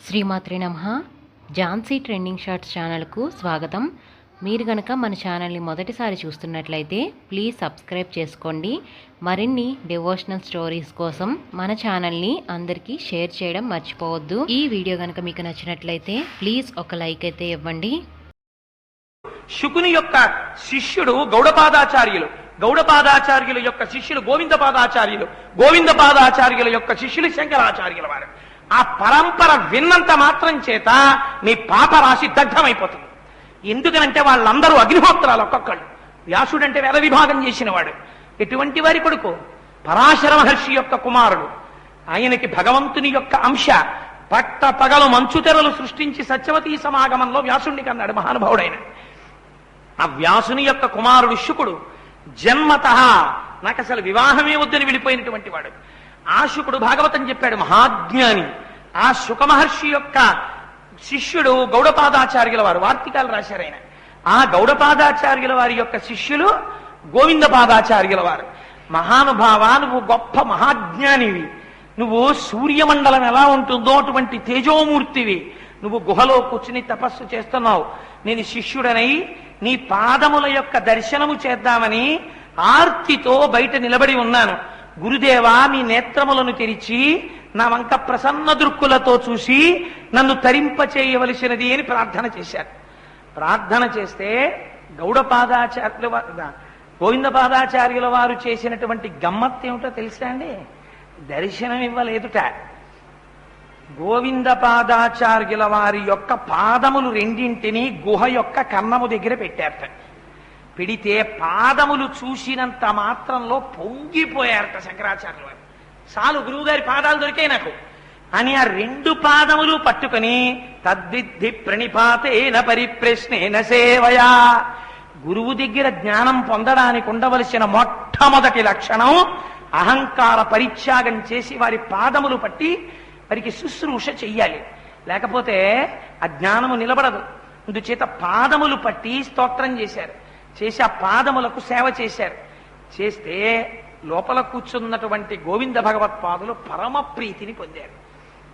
శ్రీమాత్రే నమః. Jhansi trending shorts ఛానల్కు స్వాగతం. మీరు గనక మన ఛానల్ని మొదటిసారి చూస్తున్నట్లయితే ప్లీజ్ సబ్స్క్రైబ్ చేసుకోండి. మరిన్ని డివోషనల్ స్టోరీస్ కోసం మన ఛానల్ని అందరికీ షేర్ చేయడం మర్చిపోవద్దు. ఈ వీడియో గనక మీకు నచ్చినట్లయితే ప్లీజ్ ఒక లైక్ అయితే ఇవ్వండి. శుకుని యొక్క శిష్యుడు గౌడపాదాచార్యులు, గౌడపాదాచార్యుల యొక్క శిష్యులు గోవిందపాదాచార్యులు, గోవిందపాదాచార్యుల యొక్క శిష్యులు శంకరాచార్యుల వారు. ఆ పరంపర విన్నంత మాత్రం చేత మీ పాప రాశి దగ్ధమైపోతుంది. ఎందుకనంటే వాళ్ళందరూ అగ్నిహోత్రాలు ఒక్కొక్కళ్ళు. వ్యాసుడంటే వేద విభాగం చేసిన వాడు. ఎటువంటి వారి కొడుకు? పరాశర మహర్షి యొక్క కుమారుడు. ఆయనకి భగవంతుని యొక్క అంశ. పట్ట పగలు మంచుతెరలు సృష్టించి సత్యవతీ సమాగమంలో వ్యాసుడికి అన్నాడు మహానుభావుడైన. ఆ వ్యాసుని యొక్క కుమారుడు శుకుడు జన్మతః నాకు అసలు వివాహమే వద్దని వెళ్ళిపోయినటువంటి వాడు. ఆ శుకుడు భాగవతం చెప్పాడు, మహాజ్ఞాని. ఆ శుక మహర్షి యొక్క శిష్యుడు గౌడపాదాచార్యుల వారు, వార్తికాలు రాశారు ఆయన. ఆ గౌడపాదాచార్యుల వారి యొక్క శిష్యులు గోవిందపాదాచార్యుల వారు. మహానుభావ, నువ్వు గొప్ప మహాజ్ఞానివి. నువ్వు సూర్యమండలం ఎలా ఉంటుందో అటువంటి తేజోమూర్తివి. నువ్వు గుహలో కూర్చుని తపస్సు చేస్తున్నావు. నేను శిష్యుడనై నీ పాదముల యొక్క దర్శనము చేద్దామని ఆర్తితో బయట నిలబడి ఉన్నాను. గురుదేవా, మీ నేత్రములను తెరిచి నా వంక ప్రసన్న దృక్కులతో చూసి నన్ను తరింపచేయవలసినది అని ప్రార్థన చేశారు. ప్రార్థన చేస్తే గౌడపాదాచార్యుల గోవిందపాదాచార్యుల వారు చేసినటువంటి గమ్మత్తు ఏమిటో తెలుసా అండి? దర్శనం ఇవ్వలేదుట. గోవిందపాదాచార్యుల వారి యొక్క పాదములు రెండింటినీ గుహ యొక్క కన్నము దగ్గర పెట్టారట. పెడితే పాదములు చూసినంత మాత్రంలో పొంగిపోయారట శంకరాచార్యుల వారు. చాలు, గురువుగారి పాదాలు దొరికాయి నాకు అని ఆ రెండు పాదములు పట్టుకుని తద్విద్ధి ప్రణిపాతేన పరిప్రశ్నేన సేవయా. గురువు దగ్గర జ్ఞానం పొందడానికి ఉండవలసిన మొట్టమొదటి లక్షణం అహంకార పరిత్యాగం చేసి వారి పాదములు పట్టి వారికి శుశ్రూష చెయ్యాలి. లేకపోతే ఆ జ్ఞానము నిలబడదు. అందుచేత పాదములు పట్టి స్తోత్రం చేశారు. చేసి ఆ పాదములకు సేవ చేశారు. చేస్తే లోపల కూర్చున్నటువంటి గోవింద భగవత్పాదులు పరమ ప్రీతిని పొందారు.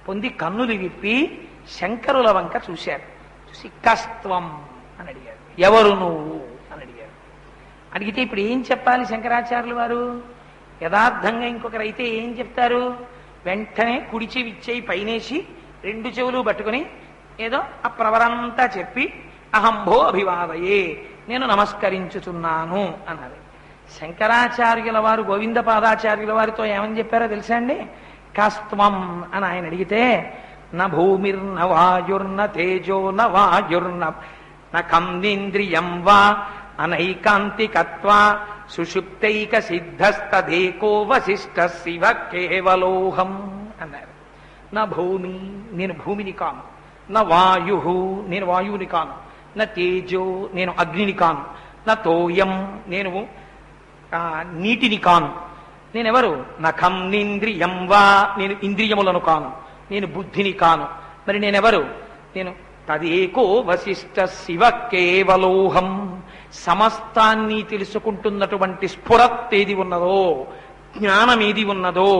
పొంది కన్నులు విప్పి శంకరుల వంక చూశారు. చూసి కస్త్వం అని అడిగారు. ఎవరు నువ్వు అని అడిగారు. అడిగితే ఇప్పుడు ఏం చెప్పాలి శంకరాచార్యులు వారు? యథార్థంగా ఇంకొకరైతే ఏం చెప్తారు? వెంటనే కుడి చెవి ఇచ్చేయి పైనేసి రెండు చెవులు పట్టుకుని ఏదో ఆ ప్రవరంతా చెప్పి అహంభో అభివాదయే, నేను నమస్కరించుచున్నాను అన్నది. శంకరాచార్యుల వారు గోవిందపాదాచార్యుల వారితో ఏమని చెప్పారో తెలుసా అండి? కస్త్వం అని ఆయన అడిగితే న భూమిర్న వాయుర్న తేజో న వాయుర్న కందింద్రియం వా అనైకాంతికత్వా సుషుప్తైక సిద్ధస్తదేకో వశిష్ఠ శివ కేవలోహం అన్నారు. నా భూమి, నేను భూమిని కాను. నా వాయు, నేను వాయువుని కాను. నా తేజో, నేను అగ్నిని కాను. నా తోయం, నేను నీటిని కాను. నేనెవరు? నా కంనింద్రియం వా, నేను ఇంద్రియములను కాను. నేను బుద్ధిని కాను. మరి నేనెవరు? నేను తదేకో వశిష్ఠ శివ కేవలోహం. సమస్తాన్ని తెలుసుకుంటున్నటువంటి స్ఫురత్ ఏది ఉన్నదో, జ్ఞానం ఏది ఉన్నదో,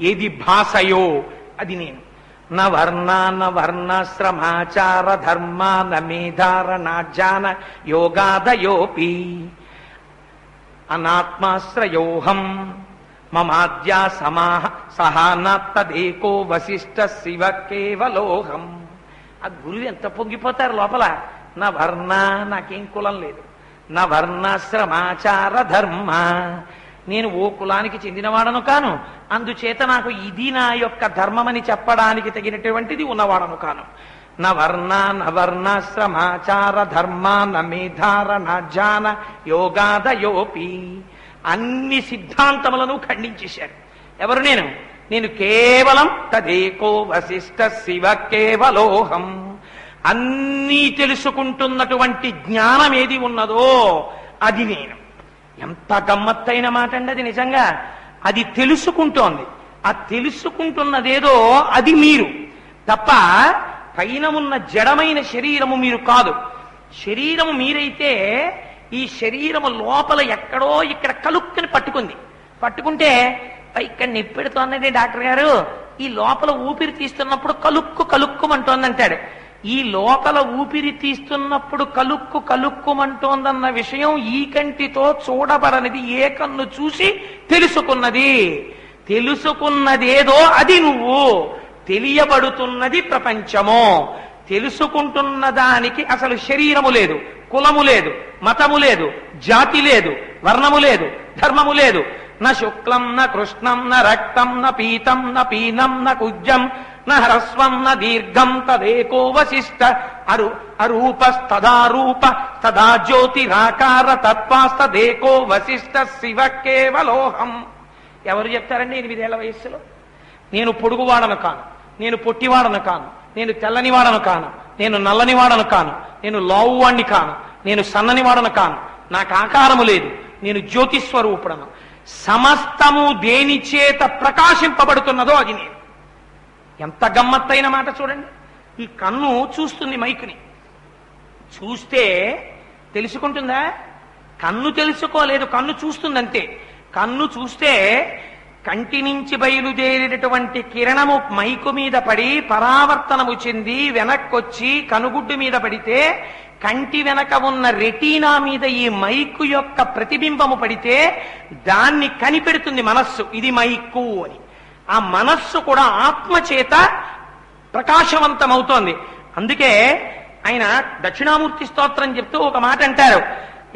ఏది భాషయో అది నేను. న వర్ణ న వర్ణాశ్రమాచార ధర్మ న మేధారణాజ్ఞాన యోగాదయోపి అనాత్మాశ్రయోహం మమాద్యా సమాహ సహానాత్తదేకో వశిష్ఠ శివ కేవలోహం. ఆ గురువు ఎంత పొంగిపోతారు లోపల. నా వర్ణ, నాకేం కులం లేదు. నా వర్ణాశ్రమాచార ధర్మ, నేను ఓ కులానికి చెందినవాడను కాను. అందుచేత నాకు ఇది నా యొక్క ధర్మమని చెప్పడానికి తగినటువంటిది ఉన్నవాడను కాను. నా వర్ణ న వర్ణాశ్రమాచార ధర్మ న మేధారణాజ్ఞాన యోగాదయోపి. అన్ని సిద్ధాంతములను ఖండించేశారు. ఎవరు నేను? నేను కేవలం తదేకో వశిష్ఠ శివ కేవలోహం. అన్నీ తెలుసుకుంటున్నటువంటి జ్ఞానం ఏది ఉన్నదో అది నేను. ఎంత గమ్మత్తైన మాట అండి అది. నిజంగా అది తెలుసుకుంటోంది. ఆ తెలుసుకుంటున్నదేదో అది మీరు తప్ప పైన ఉన్న జడమైన శరీరము మీరు కాదు. శరీరము మీరైతే ఈ శరీరము లోపల ఎక్కడో ఇక్కడ కలుక్కుని పట్టుకుంది. పట్టుకుంటే ఇక్కడ నొప్పెడుతోందండి డాక్టర్ గారు ఈ లోపల ఊపిరి తీస్తున్నప్పుడు కలుక్కుమంటోందంటాడు. ఈ లోపల ఊపిరి తీస్తున్నప్పుడు కలుక్కుమంటోందన్న విషయం ఈ కంటితో చూడబడనిది ఏ కన్ను చూసి తెలుసుకున్నది. తెలుసుకున్నదేదో అది నువ్వు, తెలియబడుతున్నది ప్రపంచము. తెలుసుకుంటున్న దానికి అసలు శరీరము లేదు, కులము లేదు, మతము లేదు, జాతి లేదు, వర్ణము లేదు, ధర్మము లేదు. న శుక్లం న కృష్ణం న రక్తం న పీతం న పీనం న కుజ్జం న హ్రస్వం న దీర్ఘం తదేకో వశిష్ట అరూపస్తదారూప తదా జ్యోతిరాకార తత్వాస్తదేకో వశిష్ట శివ కేవలోహం. ఎవరు చెప్తారండి 8 ఏళ్ల వయస్సులో? నేను పొడుగువాడను కాను, నేను పొట్టివాడను కాను, నేను తెల్లనివాడను కాను, నేను నల్లనివాడను కాను, నేను లావువాణ్ణి కాను, నేను సన్ననివాడను కాను, నాకు ఆకారము లేదు, నేను జ్యోతిస్వరూపుడను. సమస్తము దేని చేత ప్రకాశింపబడుతున్నదో అది నేను. ఎంత గమ్మత్తైన మాట చూడండి. ఈ కన్ను చూస్తుంది మైకుని. చూస్తే తెలుసుకుంటుందా? కన్ను తెలుసుకోలేదు, కన్ను చూస్తుందంతే. కన్ను చూస్తే కంటి నుంచి బయలుదేరేటటువంటి కిరణము మైకు మీద పడి పరావర్తనము చెంది వెనక్కొచ్చి కనుగుడ్డు మీద పడితే కంటి వెనక ఉన్న రెటీనా మీద ఈ మైకు యొక్క ప్రతిబింబము పడితే దాన్ని కనిపెడుతుంది మనస్సు, ఇది మైకు అని. ఆ మనస్సు కూడా ఆత్మచేత ప్రకాశవంతమవుతోంది. అందుకే ఆయన దక్షిణామూర్తి స్తోత్రం చెప్తూ ఒక మాట అంటారు.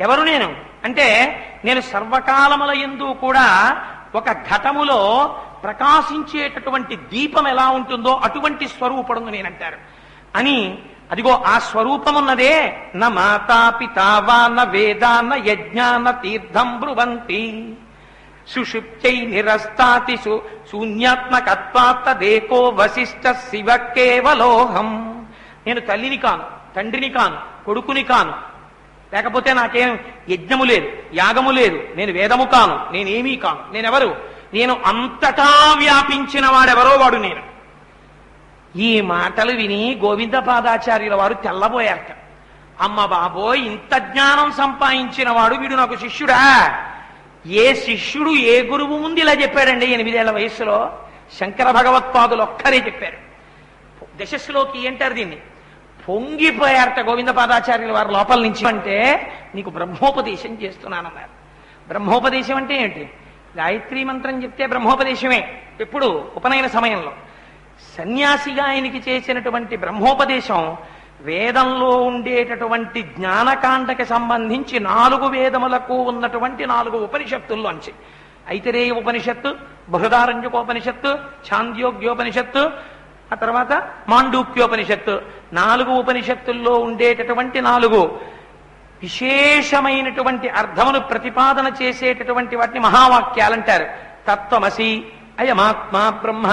ఎవరు నేను అంటే, నేను సర్వకాలముల యందు కూడా ఒక ఘటములో ప్రకాశించేటటువంటి దీపం ఎలా ఉంటుందో అటువంటి స్వరూపడును నేనంటారు అని. అదిగో ఆ స్వరూపమున్నదే న మాతా పితావా న వేదా న యజ్ఞాన తీర్థం బ్రువంతి సుషుప్తై నిరస్తాతి శూన్యాత్మకత్వాత్తదేకో వశిష్ట శివ కేవలోహం. నేను తల్లిని కాను, తండ్రిని కాను, కొడుకుని కాను, లేకపోతే నాకేం యజ్ఞము లేదు, యాగము లేదు, నేను వేదము కాను, నేనేమీ కాను. నేనెవరు? నేను అంతటా వ్యాపించిన వాడెవరో వాడు నేను. ఈ మాటలు విని గోవిందపాదాచార్యుల వారు తెల్లబోయారట. అమ్మ బాబోయ్, ఇంత జ్ఞానం సంపాదించిన వాడు వీడు నాకు శిష్యుడా? ఏ శిష్యుడు ఏ గురువు ముందు ఇలా చెప్పాడండి 8 ఏళ్ల వయస్సులో? శంకర భగవత్పాదులు ఒక్కరే చెప్పారు. దశశ్లోకి అంటారు దీన్ని. పొంగిపోయారట గోవిందపాదాచార్యుల వారు లోపల నుంచి. అంటే నీకు బ్రహ్మోపదేశం చేస్తున్నానన్నారు. బ్రహ్మోపదేశం అంటే ఏంటి? గాయత్రీ మంత్రం చెప్తే బ్రహ్మోపదేశమే. ఎప్పుడు? ఉపనయన సమయంలో. సన్యాసిగా ఆయనకి చేసినటువంటి బ్రహ్మోపదేశం వేదంలో ఉండేటటువంటి జ్ఞానకాండకి సంబంధించి 4 వేదములకు ఉన్నటువంటి 4 ఉపనిషత్తుల్లోంచి, ఐతరేయ ఉపనిషత్తు, బృహదారణ్యకోపనిషత్తు, ఛాంద్యోగ్యోపనిషత్తు, ఆ తర్వాత మాండూక్యోపనిషత్తు, 4 ఉపనిషత్తుల్లో ఉండేటటువంటి 4 విశేషమైనటువంటి అర్థమును ప్రతిపాదన చేసేటటువంటి వాటిని మహావాక్యాలంటారు. తత్వమసి, అయమాత్మ బ్రహ్మ,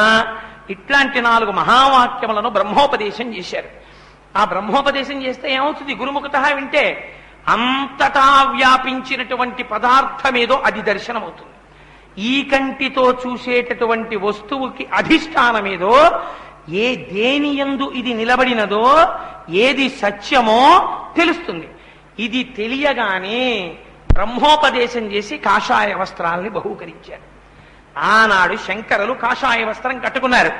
ఇట్లాంటి 4 మహావాక్యములను బ్రహ్మోపదేశం చేశారు. ఆ బ్రహ్మోపదేశం చేస్తే ఏమవుతుంది? గురుముఖత వింటే అంతటా వ్యాపించినటువంటి పదార్థమేదో అది దర్శనమవుతుంది. ఈ కంటితో చూసేటటువంటి వస్తువుకి అధిష్టానమేదో, దేని యందు ఇది నిలబడినదో, ఏది సత్యమో తెలుస్తుంది. ఇది తెలియగానే బ్రహ్మోపదేశం చేసి కాషాయ వస్త్రాల్ని బహూకరించారు. ఆనాడు శంకరులు కాషాయ వస్త్రం కట్టుకున్నారు.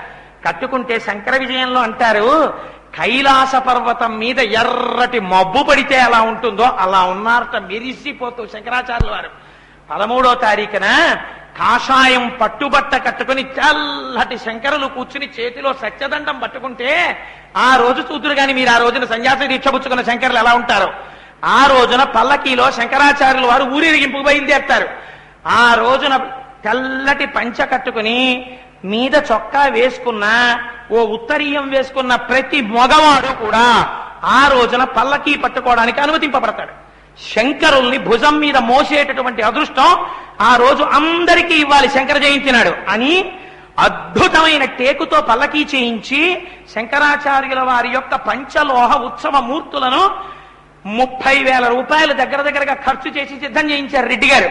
కట్టుకుంటే శంకర విజయంలో అంటారు, కైలాస పర్వతం మీద ఎర్రటి మబ్బు పడితే ఎలా ఉంటుందో అలా ఉన్నారట, మెరిసిపోతూ శంకరాచార్యుల వారు. 13వ తారీఖున కాషాయం పట్టుబట్ట కట్టుకుని చల్లటి శంకరులు కూర్చుని చేతిలో సత్యదండం పట్టుకుంటే ఆ రోజు చూతురు గాని మీరు ఆ రోజున సన్యాస దీక్ష పుచ్చుకున్న శంకరులు ఎలా ఉంటారో. ఆ రోజున పల్లకీలో శంకరాచార్యుల వారు ఊరేగింపుకు బయలుదేరుతారు. ఆ రోజున తెల్లటి పంచ కట్టుకుని మీద చొక్కా వేసుకున్న, ఓ ఉత్తరీయం వేసుకున్న ప్రతి మగవాడు కూడా ఆ రోజున పల్లకీ పట్టుకోవడానికి అనుమతింపబడతాడు. శంకరుల్ని భుజం మీద మోసేటటువంటి అదృష్టం ఆ రోజు అందరికీ ఇవ్వాలి శంకర జయంతి నాడు అని అద్భుతమైన టేకుతో పల్లకీ చేయించి శంకరాచార్యుల వారి యొక్క పంచలోహ ఉత్సవ మూర్తులను 30,000 రూపాయలు దగ్గరగా ఖర్చు చేసి సిద్ధం చేయించారు రెడ్డి గారు.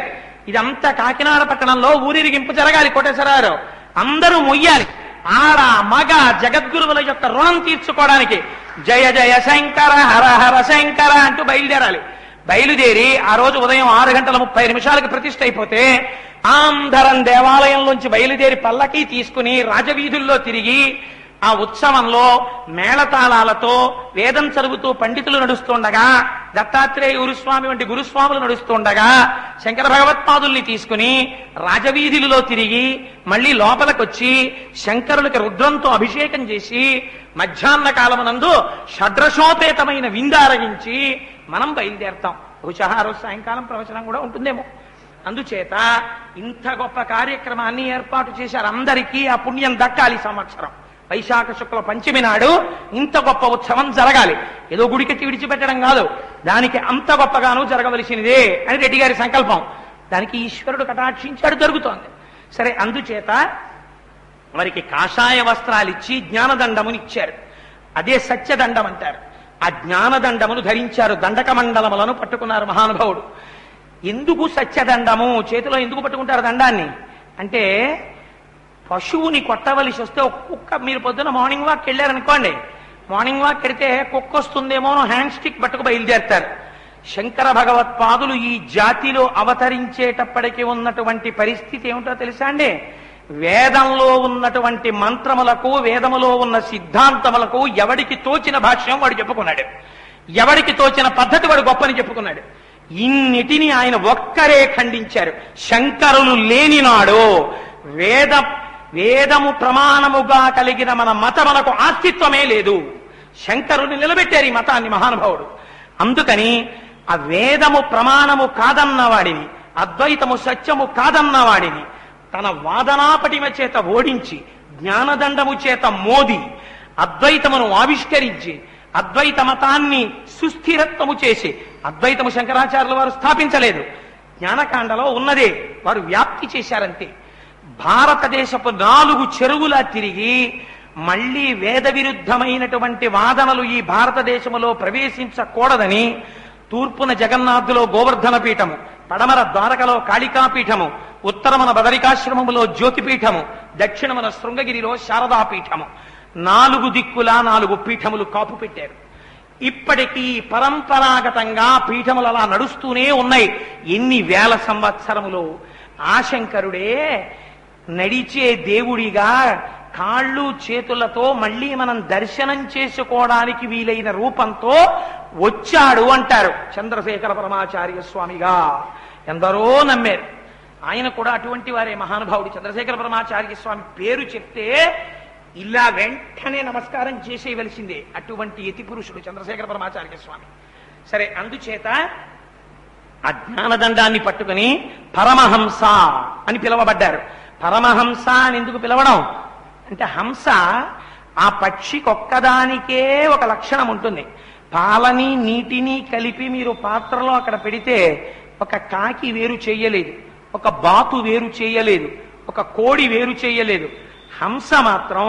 ఇదంతా కాకినాడ పట్టణంలో ఊరేగింపు జరగాలి. కోటేశ్వరరావు అందరూ మొయ్యాలి. ఆడ మగ జగద్గురువుల యొక్క రుణం తీర్చుకోవడానికి జయ జయ శంకర హర హర శంకర అంటూ బయలుదేరాలి. బయలుదేరి ఆ రోజు ఉదయం 6:30 ప్రతిష్ఠ అయిపోతే అందరం దేవాలయంలోంచి బయలుదేరి పల్లకి తీసుకుని రాజవీధుల్లో తిరిగి ఆ ఉత్సవంలో మేళతాళాలతో వేదం చదువుతూ పండితులు నడుస్తుండగా, దత్తాత్రేయ గురుస్వామి వంటి గురుస్వాములు నడుస్తుండగా, శంకర భగవత్పాదుల్ని తీసుకుని రాజవీధులలో తిరిగి మళ్ళీ లోపలికొచ్చి శంకరులకి రుద్రంతో అభిషేకం చేసి మధ్యాహ్న కాలమునందు షడ్రశోపేతమైన విందారగించి మనం బయలుదేరతాం. బహుశా ఆ రోజు సాయంకాలం ప్రవచనం కూడా ఉంటుందేమో. అందుచేత ఇంత గొప్ప కార్యక్రమాన్ని ఏర్పాటు చేశారు. అందరికీ ఆ పుణ్యం దక్కాలి. సంవత్సరం వైశాఖ శుక్ల పంచమి నాడు ఇంత గొప్ప ఉత్సవం జరగాలి. ఏదో గుడికెట్టి విడిచిపెట్టడం కాదు, దానికి అంత గొప్పగాను జరగవలసినదే అని రెడ్డి గారి సంకల్పం. దానికి ఈశ్వరుడు కటాక్షించాడు, జరుగుతోంది. సరే, అందుచేత వారికి కాషాయ వస్త్రాలు ఇచ్చి జ్ఞానదండముని ఇచ్చారు. అదే సత్యదండం అంటారు. ఆ జ్ఞానదండమును ధరించారు. దండక మండలములను పట్టుకున్నారు మహానుభావుడు. ఎందుకు సత్యదండము చేతిలో ఎందుకు పట్టుకుంటారు దండాన్ని అంటే, పశువుని కొట్టవలసి వస్తే ఒక కుక్క, మీరు పొద్దున మార్నింగ్ వాక్ వెళ్ళారనుకోండి, మార్నింగ్ వాక్ వెడితే కుక్క వస్తుందేమో హ్యాండ్ స్టిక్ పట్టుకు బయలుదేరుతారు. శంకర భగవత్పాదులు ఈ జాతిలో అవతరించేటప్పటికి ఉన్నటువంటి పరిస్థితి ఏమిటో తెలుసా అండి? వేదంలో ఉన్నటువంటి మంత్రములకు, వేదములో ఉన్న సిద్ధాంతములకు ఎవడికి తోచిన భాష్యం వాడు చెప్పుకున్నాడు, ఎవడికి తోచిన పద్ధతి వాడు గొప్పని చెప్పుకున్నాడు. ఇన్నిటిని ఆయన ఒక్కరే ఖండించారు. శంకరులు లేనినాడు వేదము ప్రమాణముగా కలిగిన మన మతములకు ఆస్తిత్వమే లేదు. శంకరుని నిలబెట్టారు ఈ మతాన్ని మహానుభావుడు. అందుకని ఆ వేదము ప్రమాణము కాదన్నవాడిని, అద్వైతము సత్యము కాదన్నవాడిని తన వాదనాపటిమ చేత ఓడించి, జ్ఞానదండము చేత మోది, అద్వైతమును ఆవిష్కరించి, అద్వైత మతాన్ని సుస్థిరత్వము చేసి, అద్వైతము శంకరాచార్యుల వారు స్థాపించలేదు, జ్ఞానకాండలో ఉన్నదే వారు వ్యాప్తి చేశారంతే. భారతదేశపు 4 చెరువులా తిరిగి మళ్లీ వేద విరుద్ధమైనటువంటి వాదనలు ఈ భారతదేశంలో ప్రవేశించకూడదని తూర్పున జగన్నాథులో గోవర్ధన పీఠము, పడమర ద్వారకలో కాళికాపీఠము, ఉత్తరమున బదరికాశ్రమములో జ్యోతిపీఠము, దక్షిణమున శృంగగిరిలో శారదాపీఠము, 4 దిక్కులా 4 పీఠములు కాపు పెట్టారు. ఇప్పటికీ పరంపరాగతంగా పీఠములు అలా నడుస్తూనే ఉన్నాయి. ఎన్ని వేల సంవత్సరములు. ఆ శంకరుడే నడిచే దేవుడిగా కాళ్ళు చేతులతో మళ్ళీ మనం దర్శనం చేసుకోవడానికి వీలైన రూపంతో వచ్చాడు అంటారు చంద్రశేఖర పరమాచార్య స్వామిగా. ఎందరో నమ్మారు. ఆయన కూడా అటువంటి వారే మహానుభావుడు. చంద్రశేఖర పరమాచార్య స్వామి పేరు చెప్తే ఇలా వెంటనే నమస్కారం చేసేయవలసిందే. అటువంటి యతి పురుషుడు చంద్రశేఖర పరమాచార్య స్వామి. సరే, అందుచేత ఆ జ్ఞానదండాన్ని పట్టుకుని పరమహంస అని పిలవబడ్డారు. పరమహంస అని ఎందుకు పిలవడం అంటే, హంస ఆ పక్షికి ఒక్కదానికే ఒక లక్షణం ఉంటుంది. పాలని నీటిని కలిపి మీరు పాత్రలో అక్కడ పెడితే ఒక కాకి వేరు చేయలేదు, ఒక బాతు వేరు చేయలేదు, ఒక కోడి వేరు చేయలేదు. హంస మాత్రం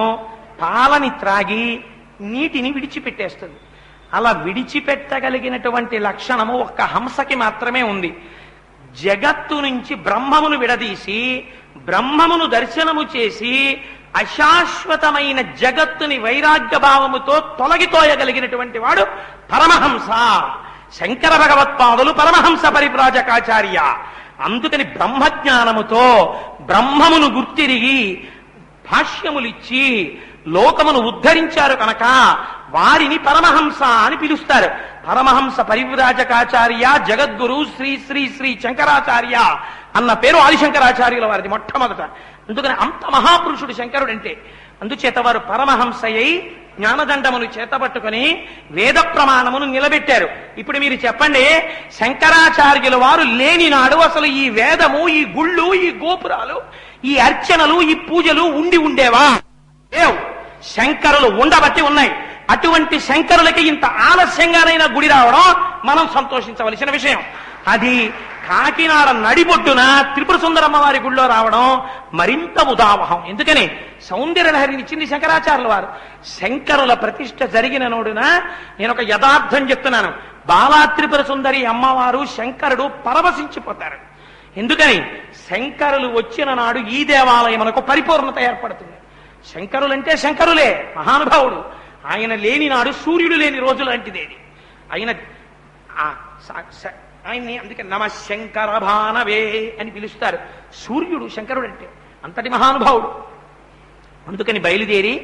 పాలని త్రాగి నీటిని విడిచిపెట్టేస్తుంది. అలా విడిచిపెట్టగలిగినటువంటి లక్షణము ఒక్క హంసకి మాత్రమే ఉంది. జగత్తు నుంచి బ్రహ్మమును విడదీసి, బ్రహ్మమును దర్శనము చేసి, అశాశ్వతమైన జగత్తుని వైరాగ్య భావముతో తొలగితోయగలిగినటువంటి వాడు పరమహంస. శంకర భగవత్పాదులు పరమహంస పరివ్రాజకాచార్య. అందుకని బ్రహ్మజ్ఞానముతో బ్రహ్మమును గుర్తిరిగి భాష్యములిచ్చి లోకమును ఉద్ధరించారు కనుక వారిని పరమహంస అని పిలుస్తారు. పరమహంస పరివ్రాజకాచార్య జగద్గురు శ్రీ శ్రీ శ్రీ శంకరాచార్య అన్న పేరు ఆదిశంకరాచార్యుల వారిది మొట్టమొదట. అందుకని అంత మహాపురుషుడు శంకరుడు అంటే. అందుచేత వారు పరమహంసయ్యి జ్ఞానదండమును చేతబట్టుకుని వేద ప్రమాణమును నిలబెట్టారు. ఇప్పుడు మీరు చెప్పండి, శంకరాచార్యుల వారు లేని నాడు అసలు ఈ వేదము, ఈ గుళ్ళు, ఈ గోపురాలు, ఈ అర్చనలు, ఈ పూజలు ఉండి ఉండేవా? లేవు. శంకరులు ఉండబట్టి ఉన్నాయి. అటువంటి శంకరులకి ఇంత ఆలస్యంగానైనా గుడి రావడం మనం సంతోషించవలసిన విషయం. అది కాకినాడ నడిబొడ్డున త్రిపుర సుందరమ్మ వారి గుళ్ళో రావడం మరింత ఉదావహం. ఎందుకని సౌందర్యలహరిని ఇచ్చింది శంకరాచార్యుల వారు. శంకరుల ప్రతిష్ఠ జరిగిన నోడున నేను ఒక యథార్థం చెప్తున్నాను. బాలా త్రిపుర సుందరి అమ్మవారు, శంకరుడు పరవశించిపోతారు. ఎందుకని శంకరులు వచ్చిన నాడు ఈ దేవాలయమునకు పరిపూర్ణత ఏర్పడుతుంది. శంకరులంటే శంకరులే, మహానుభావుడు. ఆయన లేని నాడు సూర్యుడు లేని రోజు లాంటిదేది. ఆయన్ని అందుకే నమ శంకర భానవే అని పిలుస్తారు. సూర్యుడు శంకరుడు అంటే అంతటి మహానుభావుడు. అందుకని బయలుదేరి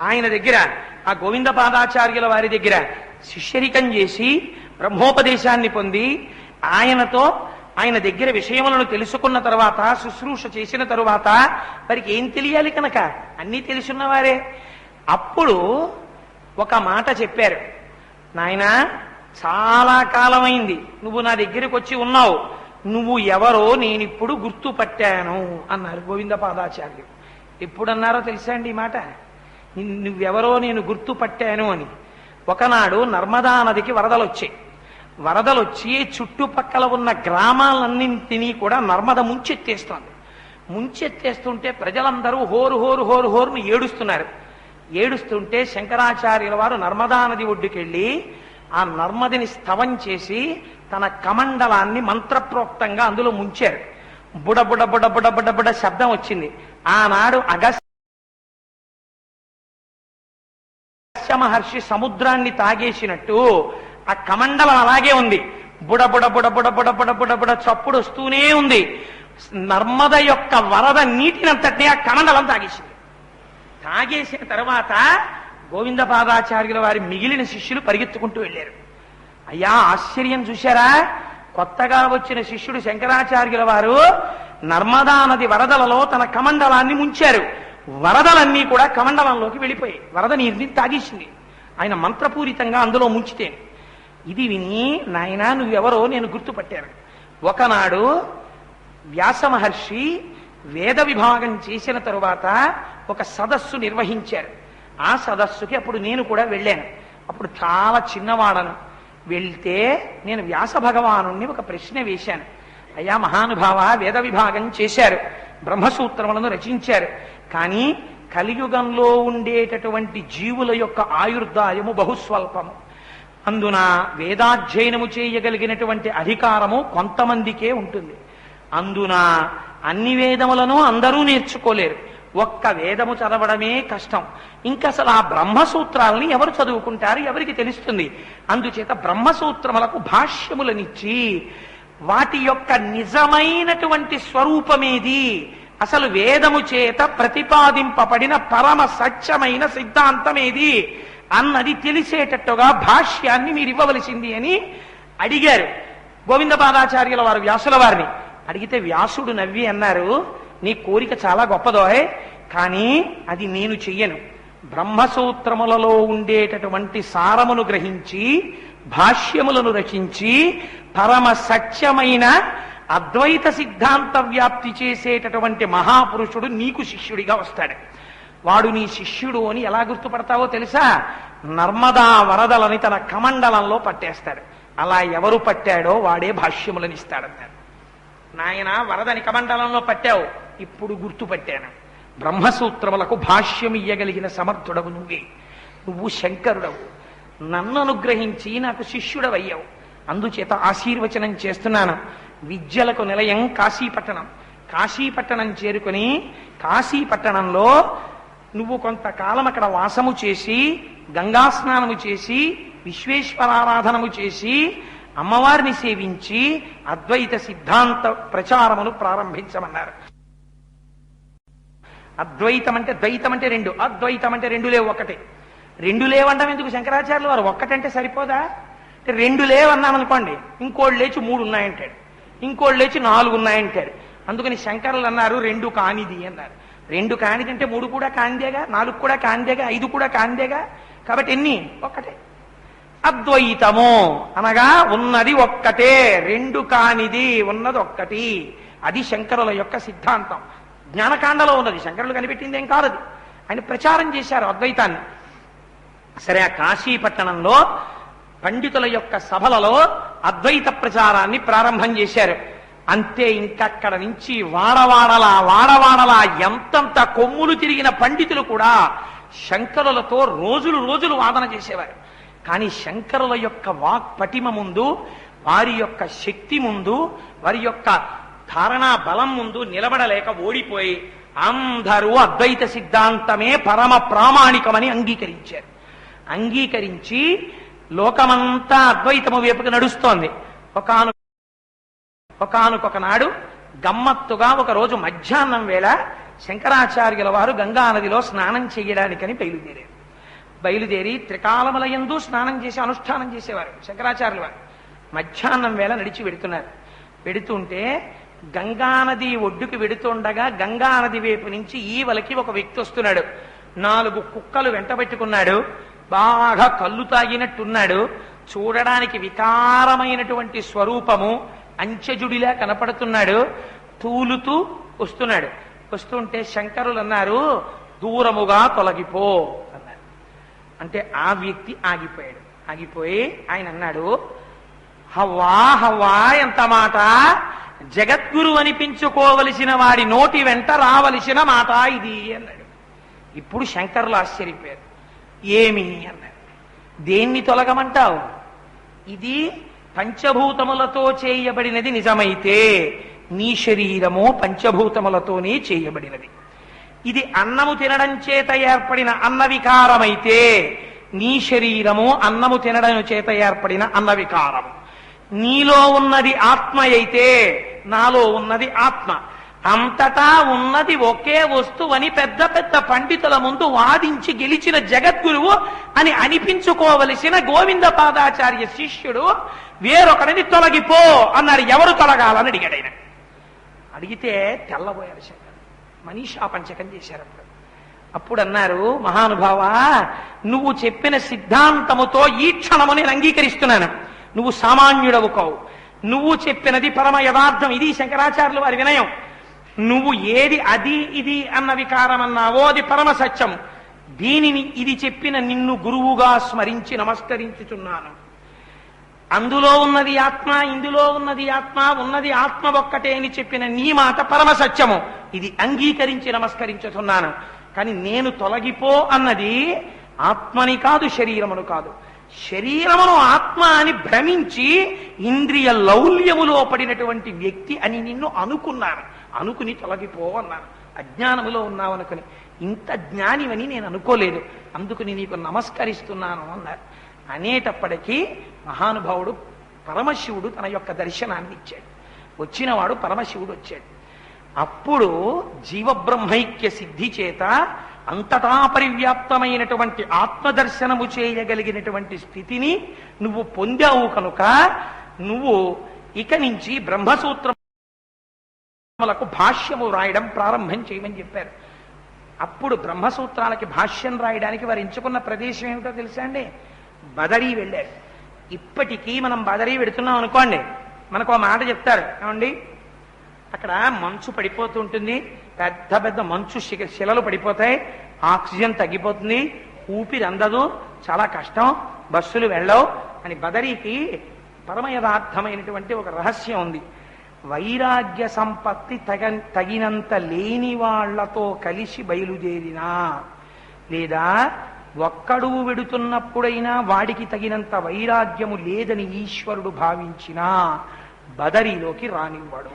ఆయన దగ్గర ఆ గోవిందపాదాచార్యుల వారి దగ్గర శిష్యరికం చేసి బ్రహ్మోపదేశాన్ని పొంది ఆయనతో ఆయన దగ్గర విషయములను తెలుసుకున్న తరువాత శుశ్రూష చేసిన తరువాత వారికి ఏం తెలియాలి కనుక అన్నీ తెలుసున్నవారే. అప్పుడు ఒక మాట చెప్పారు, నాయనా చాలా కాలమైంది నువ్వు నా దగ్గరికి వచ్చి ఉన్నావు, నువ్వు ఎవరో నేనిప్పుడు గుర్తుపట్టాను అన్నారు గోవిందపాదాచార్యులు. ఎప్పుడన్నారో తెలుసా అండి ఈ మాట? నువ్వెవరో నేను గుర్తుపట్టాను అని. ఒకనాడు నర్మదా నదికి వరదలొచ్చాయి. వరదలొచ్చి చుట్టుపక్కల ఉన్న గ్రామాలన్నింటినీ కూడా నర్మద ముంచెత్తేస్తోంది. ముంచెత్తేస్తుంటే ప్రజలందరూ హోరు హోరు హోరు హోరును ఏడుస్తున్నారు. ఏడుస్తుంటే శంకరాచార్యుల వారు నర్మదా నది ఒడ్డుకెళ్ళి ఆ నర్మదిని స్తవం చేసి తన కమండలాన్ని మంత్రప్రోక్తంగా అందులో ముంచారు. బుడ బుడ బుడ బుడ బుడ బుడ శబ్దం వచ్చింది. ఆనాడు అగస్త్య మహర్షి సముద్రాన్ని తాగేసినట్టు ఆ కమండలం అలాగే ఉంది. బుడ బుడ బుడ బుడ బుడ బుడ బుడ బుడ చప్పుడు వస్తూనే ఉంది. నర్మద యొక్క వరద నీటినంతటినీ ఆ కమండలం తాగేసింది. తాగేసిన తర్వాత గోవిందపాదాచార్యుల వారి మిగిలిన శిష్యులు పరిగెత్తుకుంటూ వెళ్ళారు. అయ్యా ఆశ్చర్యం చూశారా? కొత్తగా వచ్చిన శిష్యుడు శంకరాచార్యుల వారు నర్మదా నది వరదలలో తన కమండలాన్ని ముంచారు. వరదలన్నీ కూడా కమండలంలోకి వెళ్ళిపోయాయి. వరద నీటిని తాగేసింది ఆయన మంత్రపూరితంగా అందులో ముంచితే. ఇది విని నాయనా నువ్వెవరో నేను గుర్తుపట్టాను. ఒకనాడు వ్యాస మహర్షి వేద విభాగం చేసిన తరువాత ఒక సదస్సు నిర్వహించారు. ఆ సదస్సుకి అప్పుడు నేను కూడా వెళ్ళాను. అప్పుడు చాలా చిన్నవాడను. వెళ్తే నేను వ్యాస భగవానుణ్ణి ఒక ప్రశ్న వేశాను. అయ్యా మహానుభావ, వేద విభాగం చేశారు, బ్రహ్మసూత్రములను రచించారు, కానీ కలియుగంలో ఉండేటటువంటి జీవుల యొక్క ఆయుర్దాయము బహుస్వల్పము. అందున వేదాధ్యయనము చేయగలిగినటువంటి అధికారము కొంతమందికే ఉంటుంది. అందున అన్ని వేదములను అందరూ నేర్చుకోలేరు. ఒక్క వేదము చదవడమే కష్టం. ఇంకా అసలు ఆ బ్రహ్మసూత్రాలని ఎవరు చదువుకుంటారు? ఎవరికి తెలుస్తుంది? అందుచేత బ్రహ్మసూత్రములకు భాష్యములనిచ్చి వాటి యొక్క నిజమైనటువంటి స్వరూపమేది, అసలు వేదము చేత ప్రతిపాదింపబడిన పరమ సత్యమైన సిద్ధాంతమేది అన్నది తెలిసేటట్టుగా భాష్యాన్ని మీరు ఇవ్వవలసింది అని అడిగారు గోవిందపాదాచార్యుల వారు వ్యాసుల వారిని. అడిగితే వ్యాసుడు నవ్వి అన్నారు, నీ కోరిక చాలా గొప్పదోయ్, కానీ అది నేను చెయ్యను. బ్రహ్మసూత్రములలో ఉండేటటువంటి సారమును గ్రహించి భాష్యములను రచించి పరమ సత్యమైన అద్వైత సిద్ధాంత వ్యాప్తి చేసేటటువంటి మహాపురుషుడు నీకు శిష్యుడిగా వస్తాడు. వాడు నీ శిష్యుడు అని ఎలా గుర్తుపడతావో తెలుసా? నర్మదా వరదలని తన కమండలంలో పట్టేస్తాడు. అలా ఎవరు పట్టాడో వాడే భాష్యములను ఇస్తాడన్నారు. నాయన వరదని కమండలంలో పట్టావు, ఇప్పుడు గుర్తుపట్టాను. బ్రహ్మసూత్రములకు భాష్యం ఇయ్యగలిగిన సమర్థుడవు నువ్వే. నువ్వు శంకరుడవు, నన్ను అనుగ్రహించి నాకు శిష్యుడవయ్యావు. అందుచేత ఆశీర్వచనం చేస్తున్నాను. విద్యలకు నిలయం కాశీపట్టణం. కాశీపట్టణం చేరుకుని కాశీపట్టణంలో నువ్వు కొంతకాలం అక్కడ వాసము చేసి గంగా స్నానము చేసి విశ్వేశ్వరారాధనము చేసి అమ్మవారిని సేవించి అద్వైత సిద్ధాంత ప్రచారమును ప్రారంభించమన్నారు. అద్వైతం అంటే ద్వైతం అంటే రెండు, అద్వైతం అంటే రెండు లేవు ఒకటే. రెండు లేవంటాం ఎందుకు? శంకరాచార్యులు వారు ఒక్కటంటే సరిపోదా? రెండు లేవన్నామనుకోండి, ఇంకోళ్ళు లేచి 3 ఉన్నాయంటాడు, ఇంకోళ్ళు లేచి 4 ఉన్నాయంటాడు. అందుకని శంకరులు అన్నారు రెండు కానిది అన్నారు. రెండు కానిది అంటే 3 కూడా కాందేగా, 4 కూడా కాందేగా, 5 కూడా కాందేగా. కాబట్టి ఎన్ని? ఒక్కటే. అద్వైతము అనగా ఉన్నది ఒక్కటే, రెండు కానిది, ఉన్నది ఒక్కటి. అది శంకరుల యొక్క సిద్ధాంతం. జ్ఞానకాండలో ఉన్నది, శంకరులు కనిపెట్టింది ఏం కాదు. ఆయన ప్రచారం చేశారు అద్వైతాన్ని. సరే, ఆ కాశీపట్టణంలో పండితుల యొక్క సభలలో అద్వైత ప్రచారాన్ని ప్రారంభం చేశారు. అంతే, ఇంకక్కడ నుంచి వాడవాడలా ఎంతంత కొమ్ములు తిరిగిన పండితులు కూడా శంకరులతో రోజులు రోజులు వాదన చేసేవారు. కానీ శంకరుల యొక్క వాక్ పటిమ ముందు, వారి యొక్క శక్తి ముందు, వారి యొక్క ధారణా బలం ముందు నిలబడలేక ఓడిపోయి అందరూ అద్వైత సిద్ధాంతమే పరమ ప్రామాణికమని అంగీకరించారు. అంగీకరించి లోకమంతా అద్వైతము వైపుకు నడుస్తోంది. ఒకానొక నాడు గమ్మత్తుగా ఒకరోజు మధ్యాహ్నం వేళ శంకరాచార్యుల వారు గంగానదిలో స్నానం చేయడానికని బయలుదేరి త్రికాలములయందు స్నానం చేసి అనుష్ఠానం చేసేవారు శంకరాచార్యుల వారు. మధ్యాహ్నం వేళ నడిచి వెడుతుంటే గంగానది ఒడ్డుకి వెడుతుండగా గంగానది వైపు నుంచి ఈవలకి ఒక వ్యక్తి వస్తున్నాడు. 4 కుక్కలు వెంటబెట్టుకున్నాడు. బాగా కళ్ళు తాగినట్టున్నాడు. చూడడానికి వికారమైనటువంటి స్వరూపము, అంచెజుడిలా కనపడుతున్నాడు. తూలుతూ వస్తున్నాడు. వస్తుంటే శంకరులు అన్నారు, దూరముగా తొలగిపో అన్నారు. అంటే ఆ వ్యక్తి ఆగిపోయాడు. ఆగిపోయి ఆయన అన్నాడు, హవ్వా హవ్వా, ఎంత మాట! జగద్గురు అనిపించుకోవలసిన వాడి నోటి వెంట రావలసిన మాట ఇది అన్నాడు. ఇప్పుడు శంకరులు ఆశ్చర్యపోయారు. ఏమి అన్నారు. దేన్ని తొలగమంటావు? ఇది పంచభూతములతో చేయబడినది నిజమైతే నీ శరీరము పంచభూతములతోనే చేయబడినది. ఇది అన్నము తినడం చేత ఏర్పడిన అన్న వికారమైతే నీ శరీరము అన్నము తినడం చేత ఏర్పడిన అన్న వికారము. నీలో ఉన్నది ఆత్మ అయితే నాలో ఉన్నది ఆత్మ. అంతటా ఉన్నది ఒకే వస్తువని పెద్ద పెద్ద పండితుల ముందు వాదించి గెలిచిన జగద్గురువు అని అనిపించుకోవలసిన గోవింద పాదాచార్య శిష్యుడు వేరొకడిని తొలగిపో అన్నారు. ఎవరు తొలగాలని అడిగాడు ఆయన. అడిగితే తెల్లబోయారు శంకర్. మనీషా పంచకం చేశారు. అప్పుడు అన్నారు, మహానుభావ, నువ్వు చెప్పిన సిద్ధాంతముతో ఈ క్షణము నేను అంగీకరిస్తున్నాను. నువ్వు సామాన్యుడవు కావు. నువ్వు చెప్పినది పరమ యథార్థం. ఇది శంకరాచార్యుల వారి వినయం. నువ్వు ఏది అది ఇది అన్న వికారం అన్నావో అది పరమ సత్యం. దీనిని ఇది చెప్పిన నిన్ను గురువుగా స్మరించి నమస్కరించుచున్నాను. అందులో ఉన్నది ఆత్మ, ఇందులో ఉన్నది ఆత్మ, ఉన్నది ఆత్మ ఒక్కటే అని చెప్పిన నీ మాట పరమ సత్యము. ఇది అంగీకరించి నమస్కరించుతున్నాను. కానీ నేను తొలగిపో అన్నది ఆత్మని కాదు, శరీరమును కాదు. శరీరమును ఆత్మ అని భ్రమించి ఇంద్రియ లౌల్యములో పడినటువంటి వ్యక్తి అని నిన్ను అనుకున్నాను. అనుకుని తొలగిపో అన్నాను. అజ్ఞానములో ఉన్నావనుకుని. ఇంత జ్ఞానివని నేను అనుకోలేదు, అందుకుని నీకు నమస్కరిస్తున్నాను అన్నారు. అనేటప్పటికీ మహానుభావుడు పరమశివుడు తన యొక్క దర్శనాన్ని ఇచ్చాడు. వచ్చినవాడు పరమశివుడు వచ్చాడు. అప్పుడు జీవబ్రహ్మైక్య సిద్ధి చేత అంతటా పరివ్యాప్తమైనటువంటి ఆత్మదర్శనము చేయగలిగినటువంటి స్థితిని నువ్వు పొందావు కనుక నువ్వు ఇక నుంచి బ్రహ్మసూత్రములకు భాష్యము రాయడం ప్రారంభం చేయమని చెప్పారు. అప్పుడు బ్రహ్మసూత్రాలకి భాష్యం రాయడానికి వారు ఎంచుకున్న ప్రదేశం ఏమిటో తెలుసా అండి? బదరీ వెళ్ళారు. ఇప్పటికీ మనం బదరీ వెడుతున్నాం అనుకోండి, మనకు ఒక మాట చెప్తారు, ఏమండి అక్కడ మంచు పడిపోతూ ఉంటుంది, పెద్ద పెద్ద మంచు శిలలు పడిపోతాయి, ఆక్సిజన్ తగ్గిపోతుంది, ఊపిరి అందదు, చాలా కష్టం, బస్సులు వెళ్ళవు అని. బదరీకి పరమ యథార్థమైనటువంటి ఒక రహస్యం ఉంది. వైరాగ్య సంపత్తి తగినంత లేని వాళ్లతో కలిసి బయలుదేరినా, లేదా ఒక్కడు వెడుతున్నప్పుడైనా వాడికి తగినంత వైరాగ్యము లేదని ఈశ్వరుడు భావించినా బదరీలోకి రానివ్వడు.